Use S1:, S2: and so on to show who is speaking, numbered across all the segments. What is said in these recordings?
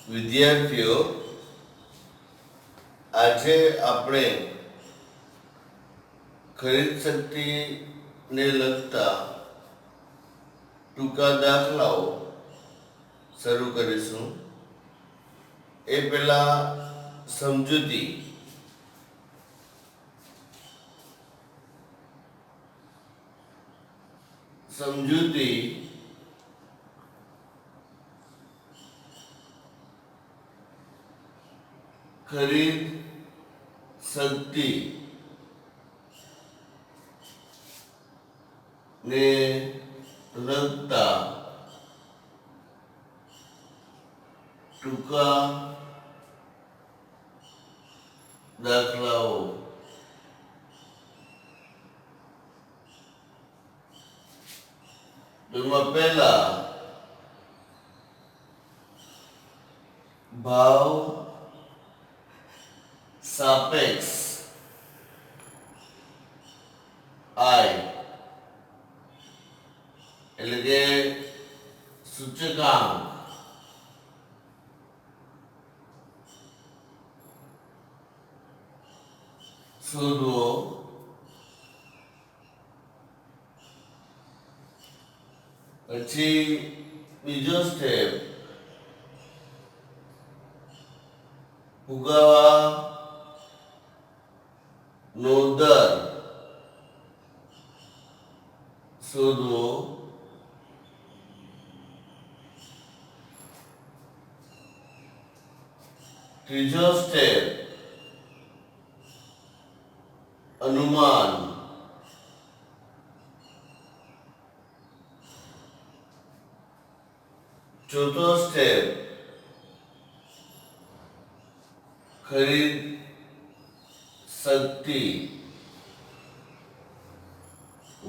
S1: વિદ્યાર્થીઓ, આજે આપણે ખરીદ શક્તિને લગતા ટૂંકા દાખલાઓ શરૂ કરીશું. એ પહેલા સમજૂતી. ખરીદ શક્તિ ને લગતા ટૂંકા દાખલાઓ. તેમાં પહેલા ભાવ સાપેક્ષ I એટલે કે સૂચકાંક શોધવો. પછી બીજો સ્ટેપ ફુગાવા નો દર શોધવો. ત્રીજો સ્ટેપ અનુમાન. ચોથો સ્ટેપ ખરીદ શક્તિ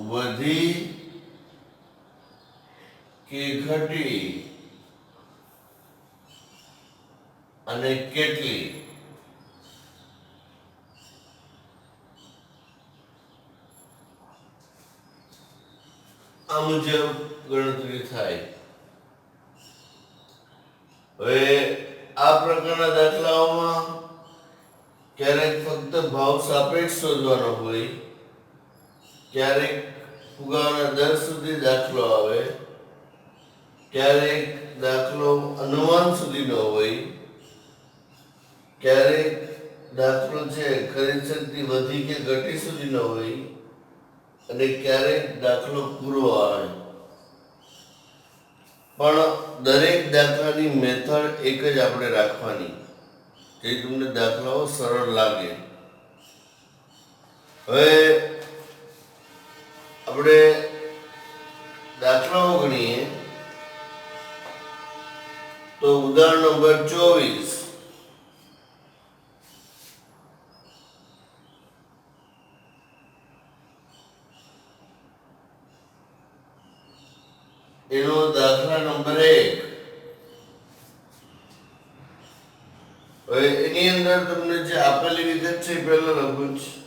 S1: વધી કે ઘટી અને કેટલી. આ મુજબ ગણતરી થાય. હવે આ પ્રકારના દાખલાઓમાં ક્યારેક ફક્ત ભાવ સાપેક્ષ શોધવાનો હોય, ક્યારેક ફુગાવાના દર સુધી દાખલો આવે, ક્યારેક દાખલો અનુમાન સુધીનો હોય, ક્યારેક દાખલો છે ખરીદ શક્તિ વધી કે ઘટી સુધીનો હોય અને ક્યારેક દાખલો પૂરો આવે. પણ દરેક દાખલાની મેથડ એક જ આપણે રાખવાની, જે તમને દાખલાઓ સરળ લાગે. હવે આપણે દાખલાઓ ગણીએ તો ઉદાહરણ નંબર 24. એનો દાખલા નંબર 1. હવે એની અંદર તમને જે આપેલી વિગત છે એ પહેલા લખું છું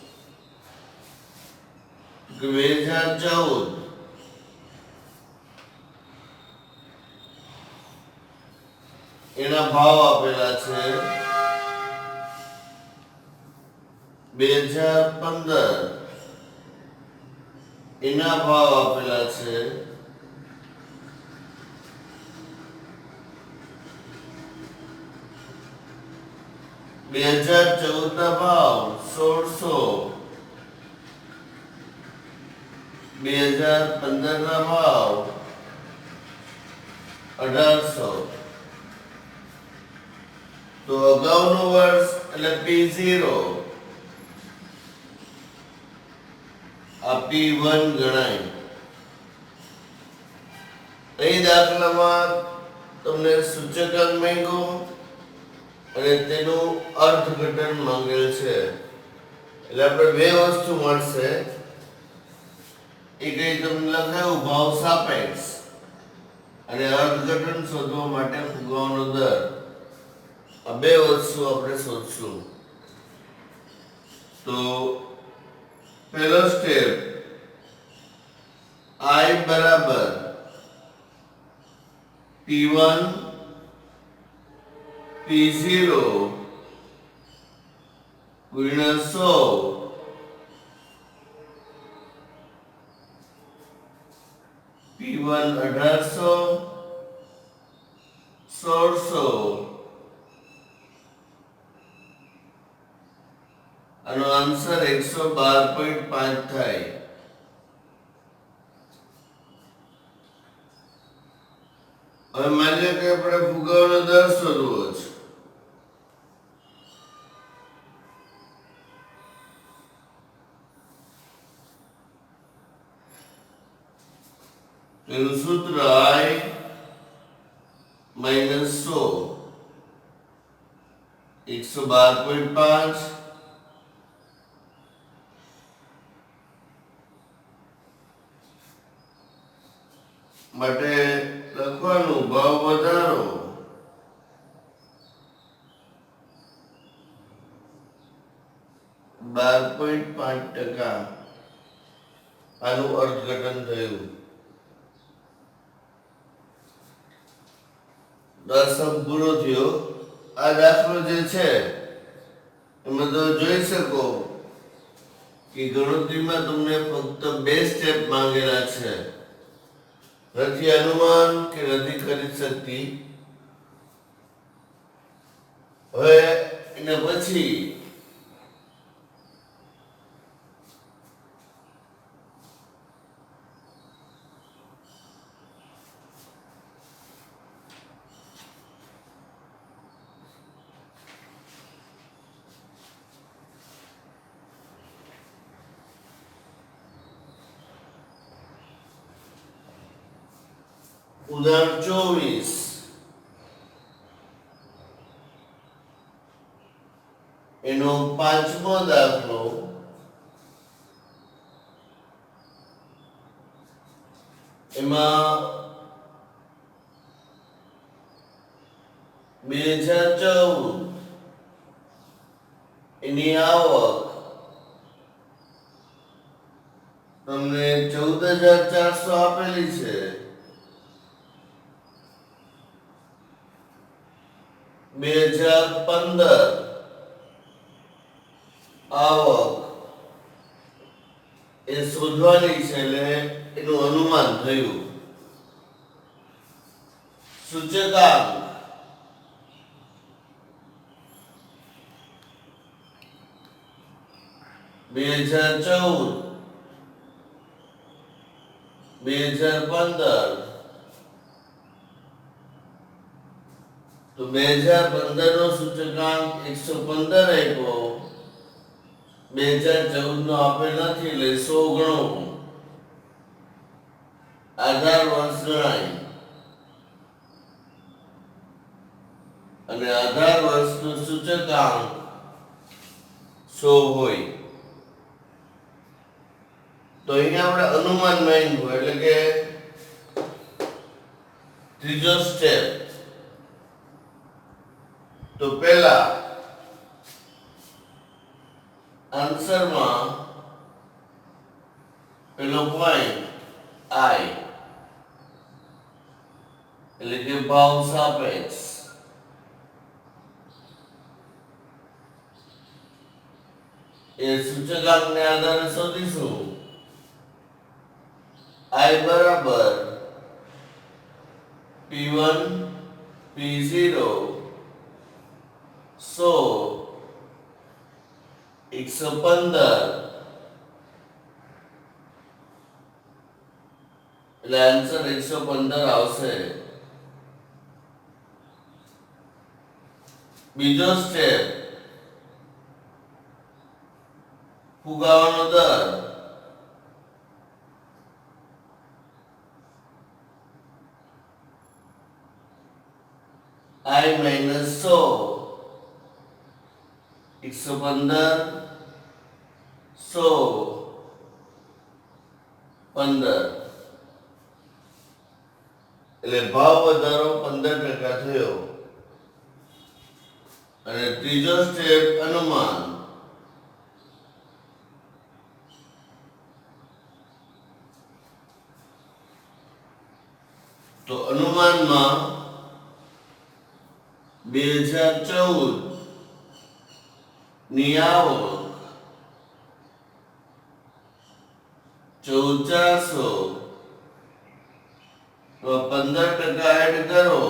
S1: કે 2014 એના ભાવ આપેલા છે. 2015 એના ભાવ આપેલા છે. 2014 ના ભાવ 1600, 2015 ના ભાવ 1800. તો અગાઉનું વર્ષ એટલે P0 આ P1 ગણાય. અહીં દાખલામાં તમને સૂચકાંક માંગ્યો અને તેનું અર્થઘટન માંગેલ છે. એટલે આપણે બે વસ્તુ મળશે. એક તમને લખાયું ભાવ સાપેક્ષ અને અર્થઘટન શોધવા માટે ફુગાવાનો દર. આ બે વસ્તુ આપણે શોધશું. તો પહેલો સ્ટેપ I બરાબર P1 P0 ગુણ્યા 100 P1 1800 1600 આનો આન્સર 112.5 થાય. હવે માની લો કે આપણે ફુગાવાનો દર શોધવો છે. એનું સૂત્ર I માઇનસ 100 112.5 માટે લખવાનું ભાવ વધારો 12.5% આનું અર્થઘટન થયું. દસમ પૂરો થયો. આ દાખલો જે છે એમાં તમે જોઈ શકો કે ગણતરીમાં તમને ફક્ત 2 સ્ટેપ માંગેલા છે. રથી અનુમાન કે રથી ખરીદ શક્તિ. હવે એના પછી ઉદાહરણ 24 એનો 5મો દાખલો. એમાં 2014 એની આવક તમને 14,400 આપેલી છે. 2015 આવક એ શોધવાની છે એટલે એનું અનુમાન થયું. સૂચકાંક 2014 2015 તો 2015 નો સૂચકાંક 115 આપ્યો. 2014 નો આપેલ નથી એટલે 100 ગણો. આધાર વર્ષ ગણાય અને આધાર વર્ષનું સૂચકાંક 100 હોય. તો અહીંયા આપણે અનુમાન માંગ્યું એટલે કે ત્રીજો સ્ટેપ. તો પહેલા આન્સરમાં પેલો પોઈન્ટ I એટલે કે ભાવ સાપેક્ષ. એ સૂચકાંકને આધારે શોધીશું. I બરાબર P1 P0 100 115 એટલે આન્સર 115 આવશે. બીજો સ્ટેપ ફુગાવાનો દર. I minus 100 115 100 15 એટલે ભાવ વધારો 15% થયો. અને ત્રીજો સ્ટેપ અનુમાન. તો અનુમાનમાં 2014 2014 ની આવક 1400 તો 15% એડ કરો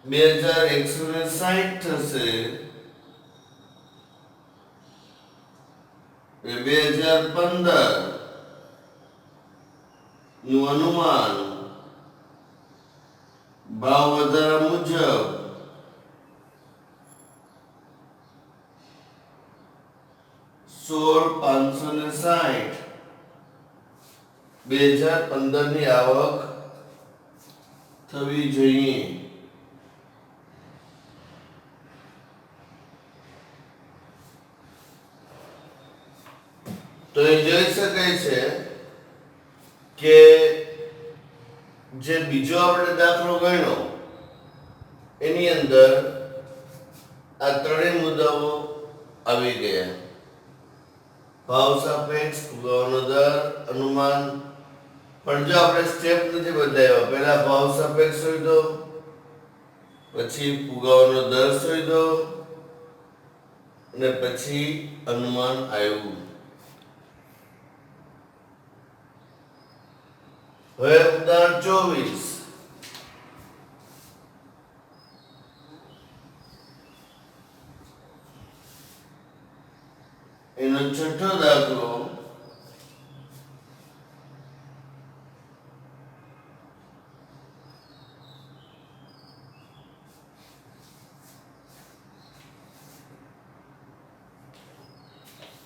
S1: 2160 થશે. 2015 નું અનુમાન ભાવ વધારા મુજબ 16,560 2015 ની આવક થવી જોઈએ. તો એ જોઈ શકાય છે કે જે બીજો આપણે દાખલો ગણ્યો એની અંદર આ ત્રણેય મુદ્દાઓ આવી ગયા. ભાવ સાપેક્ષ, ફુગાવાનો દર, અનુમાન. પણ જો આપણે સ્ટેપ નથી બદલાવ્યા, પહેલા ભાવ સાપેક્ષ શોધો, પછી ફુગાવાનો દર શોધો અને પછી અનુમાન આવ્યું. હવે ઉદાહરણ 24 એનો છઠ્ઠો દાખલો.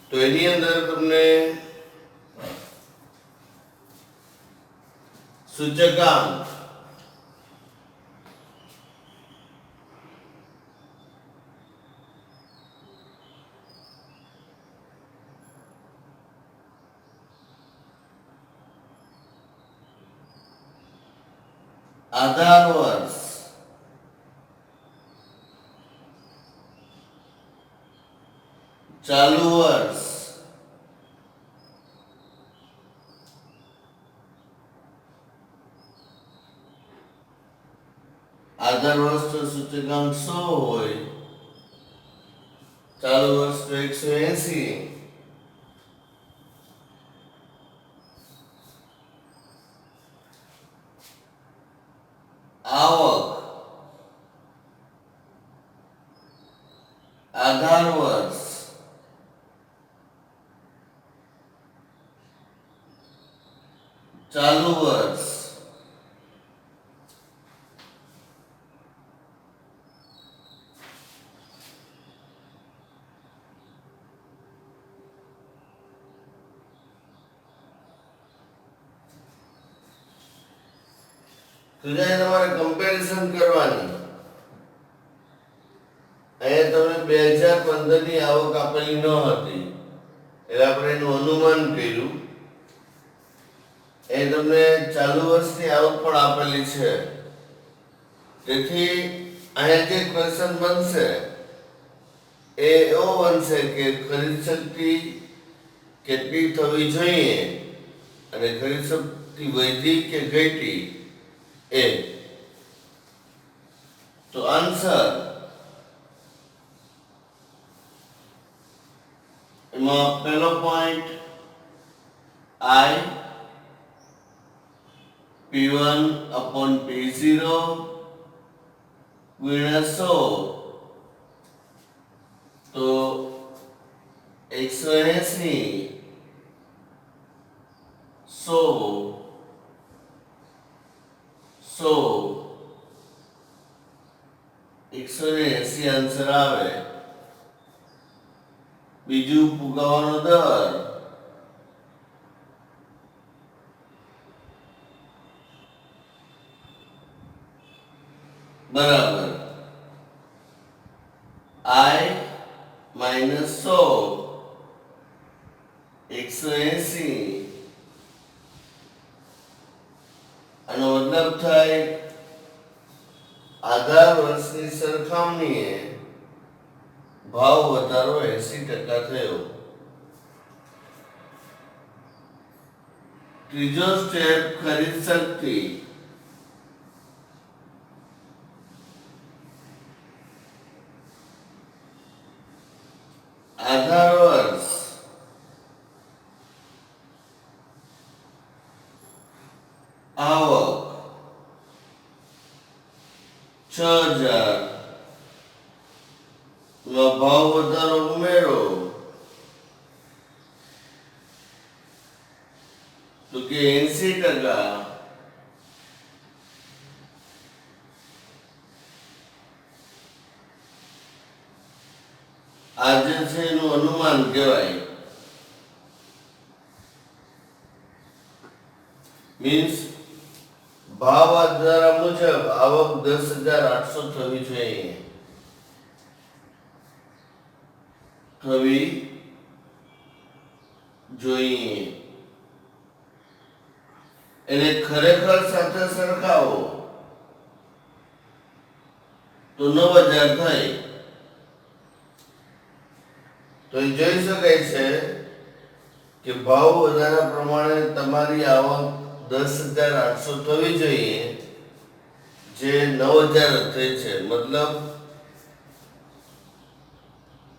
S1: તો એની અંદર તમને સૂચકાંક આધાર વર્ષ, ચાલુ વર્ષ, આધાર વર્ષ તો સૂચકાંક 100 હોય, ચાલુ વર્ષ તો 180, આવક આધાર વર્ષ, ચાલુ વર્ષ, તો જ્યારે તમારે કમ્પેરિઝન કરવાની, અહીંયા તમને 2015 ની આવક આપેલી ન હતી એટલે આપણે એનું અનુમાન કર્યું. એ તમને ચાલુ વર્ષની આવક પણ આપેલી છે. તેથી અહીંયા જે ક્વેશ્ચન બનશે એ એવો બનશે કે ખરીદ શક્તિ કેટલી થવી જોઈએ અને ખરીદ શક્તિ વધી કે ઘટી એ. તો આન્સર એમાં પહેલો point I P1 upon P0 ગુણ્યા 100 તો 180 180 આન્સર આવે. બીજું ફુગાવાનો દર બરાબર I minus 180 આનો મતલબ થાય આધાર વર્ષની સરખામણીએ ભાવ વધારો 80% થયો. ત્રીજો સ્ટેપ ખરીદ શક્તિ. 6000 માં ભાવ વધારો ઉમેરો તો કે 80%. આ જે છે એનું અનુમાન કહેવાય. મીન્સ ભાવ વધારા મુજબ આવક 10,800 થવી જોઈએ. એને ખરેખર સાથે સરખાવો તો 9,000 થાય. તો એ જોઈ શકાય છે કે ભાવ વધારા પ્રમાણે તમારી આવક 10,800 થવી જોઈએ, જે 9,000 થઈ છે. મતલબ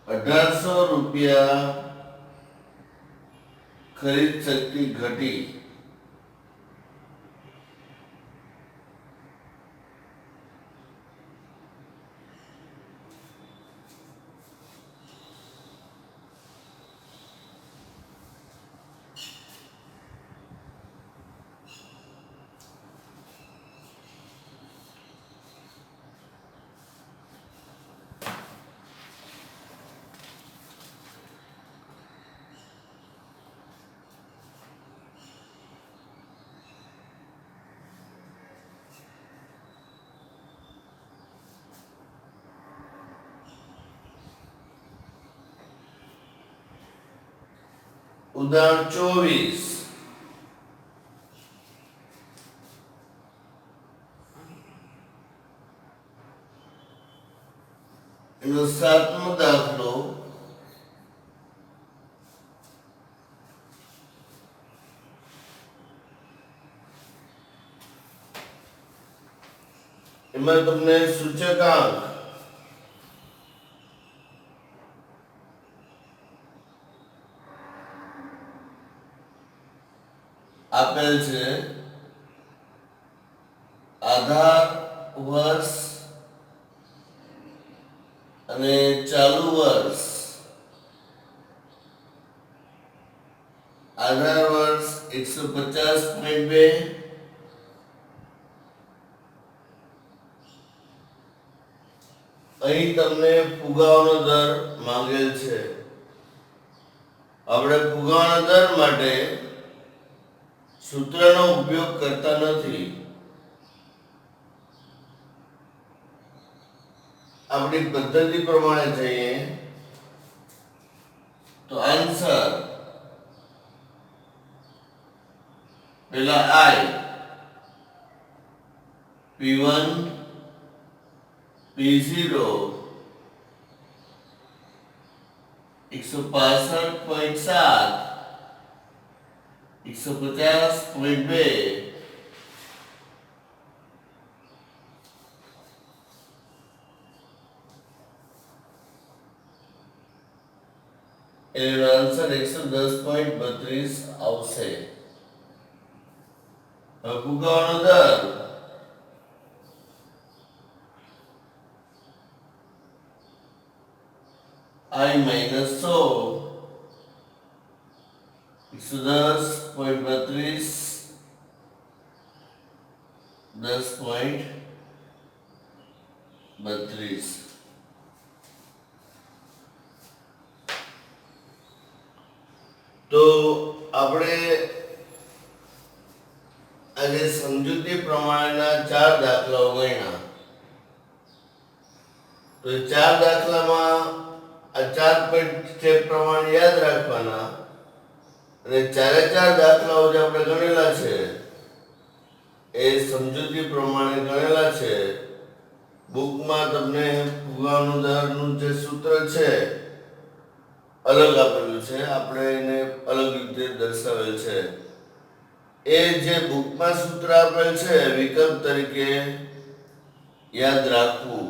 S1: 1,800 રૂપિયા ખરીદ શક્તિ ઘટી. ઉદાહરણ 24. એનો 7મો દાખલો. એમાં તમને સૂચકાંક આપેલ છે. આધાર વર્ષ અને ચાલુ વર્ષ. આધાર વર્ષ 150.2, અહીં તમને ફુગાવાનો દર માંગેલ છે. આપણે ફુગાવાના દર માટે સૂત્રનો ઉપયોગ કરતા નથી. આપણી પદ્ધતિ પ્રમાણે જઈએ તો આન્સર પેલા I, P1, P0 165.7, 150.2, એનો આન્સર 110.32 આવશે. હવે ફુગાવાનો દર I minus 100, 110.32, 10.32. તો આપણે આજે સમજૂતી પ્રમાણેના 4 દાખલાઓ ગણ્યા. તો 4 દાખલામાં આ 4 સ્ટેપ પ્રમાણે યાદ રાખવાના, અને 4 દાખલાઓ જે આપણે ગણેલા છે એ સમજૂતી પ્રમાણે ગણેલા છે. બુકમાં તમને ફુગાવાનો દરનું જે સૂત્ર છે અલગ આપેલું છે, આપણે એને અલગ રીતે દર્શાવેલ છે. એ જે બુકમાં સૂત્ર આપેલ છે વિકલ્પ તરીકે યાદ રાખવું.